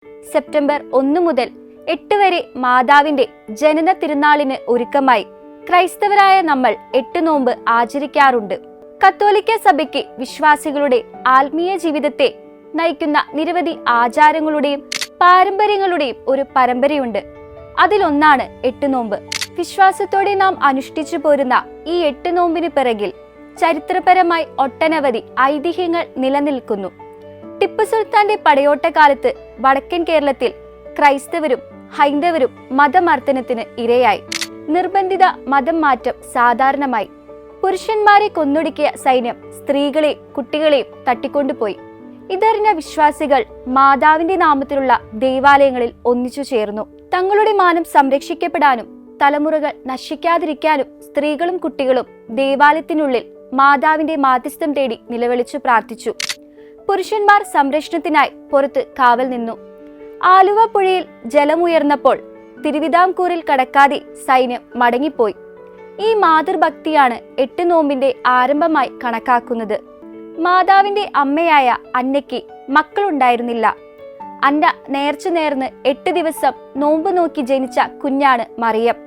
September 1 മുതൽ 8 വരെ മാതാവിന്റെ ജനന തിരുനാളിന് ഒരുക്കമായി ക്രൈസ്തവരായ നമ്മൾ 8 നോമ്പ് ആചരിക്കാറുണ്ട്. കത്തോലിക്ക സഭയ്ക്ക് വിശ്വാസികളുടെ ആത്മീയ ജീവിതത്തെ നയിക്കുന്ന നിരവധി ആചാരങ്ങളുടെയും പാരമ്പര്യങ്ങളുടെയും ഒരു പരമ്പരയുണ്ട്. അതിലൊന്നാണ് 8 നോമ്പ്. വിശ്വാസത്തോടെ നാം അനുഷ്ഠിച്ചു പോരുന്ന ഈ 8 നോമ്പിന് പിറകിൽ ചരിത്രപരമായി ഒട്ടനവധി ഐതിഹ്യങ്ങൾ നിലനിൽക്കുന്നു. ടിപ്പു സുൽത്താന്റെ പടയോട്ടക്കാലത്ത് വടക്കൻ കേരളത്തിൽ ക്രൈസ്തവരും ഹൈന്ദവരും മതമർദ്ദനത്തിന് ഇരയായി. നിർബന്ധിത മതം മാറ്റം സാധാരണമായി. പുരുഷന്മാരെ കൊന്നൊടുക്കിയ സൈന്യം സ്ത്രീകളെയും കുട്ടികളെയും തട്ടിക്കൊണ്ടുപോയി. ഇതറിഞ്ഞ വിശ്വാസികൾ മാതാവിന്റെ നാമത്തിലുള്ള ദേവാലയങ്ങളിൽ ഒന്നിച്ചു ചേർന്നു. തങ്ങളുടെ മാനം സംരക്ഷിക്കപ്പെടാനും തലമുറകൾ നശിക്കാതിരിക്കാനും സ്ത്രീകളും കുട്ടികളും ദേവാലയത്തിനുള്ളിൽ മാതാവിന്റെ മാധ്യസ്ഥം തേടി നിലവിളിച്ചു പ്രാർത്ഥിച്ചു. പുരുഷന്മാർ സംരക്ഷണത്തിനായി പുറത്ത് കാവൽ നിന്നു. ആലുവ പുഴയിൽ ജലമുയർന്നപ്പോൾ തിരുവിതാംകൂറിൽ കടക്കാതെ സൈന്യം മടങ്ങിപ്പോയി. ഈ മാതൃഭക്തിയാണ് 8 നോമ്പിന്റെ ആരംഭമായി കണക്കാക്കുന്നത്. മാതാവിന്റെ അമ്മയായ അന്നയ്ക്ക് മക്കളുണ്ടായിരുന്നില്ല. അന്ന നേർച്ച നേർന്ന് 8 ദിവസം നോമ്പ് നോക്കി ജനിച്ച കുഞ്ഞാണ് മറിയം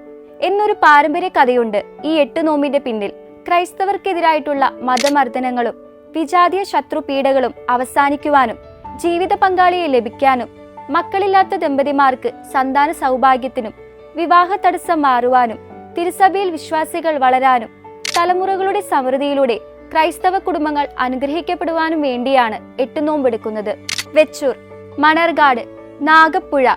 എന്നൊരു പാരമ്പര്യ കഥയുണ്ട് ഈ 8 നോമ്പിന്റെ പിന്നിൽ. ക്രൈസ്തവർക്കെതിരായിട്ടുള്ള മതമർദ്ദനങ്ങളും വിജാതീയ ശത്രുപീഡകളും അവസാനിക്കുവാനും ജീവിത പങ്കാളിയെ ലഭിക്കാനും മക്കളില്ലാത്ത ദമ്പതിമാർക്ക് സന്താന സൗഭാഗ്യത്തിനും വിവാഹ തടസ്സം മാറുവാനും തിരുസഭയിൽ വിശ്വാസികൾ വളരാനും തലമുറകളുടെ സമൃദ്ധിയിലൂടെ ക്രൈസ്തവ കുടുംബങ്ങൾ അനുഗ്രഹിക്കപ്പെടുവാനും വേണ്ടിയാണ് 8 നോമ്പെടുക്കുന്നത്. വെച്ചൂർ, മണർകാട്, നാഗപ്പുഴ,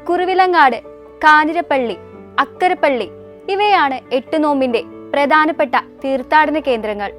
കുറുവിലങ്ങാട്, കാഞ്ഞിരപ്പള്ളി, അക്കരപ്പള്ളി ഇവയാണ് 8 നോമ്പിന്റെ പ്രധാനപ്പെട്ട തീർത്ഥാടന കേന്ദ്രങ്ങൾ.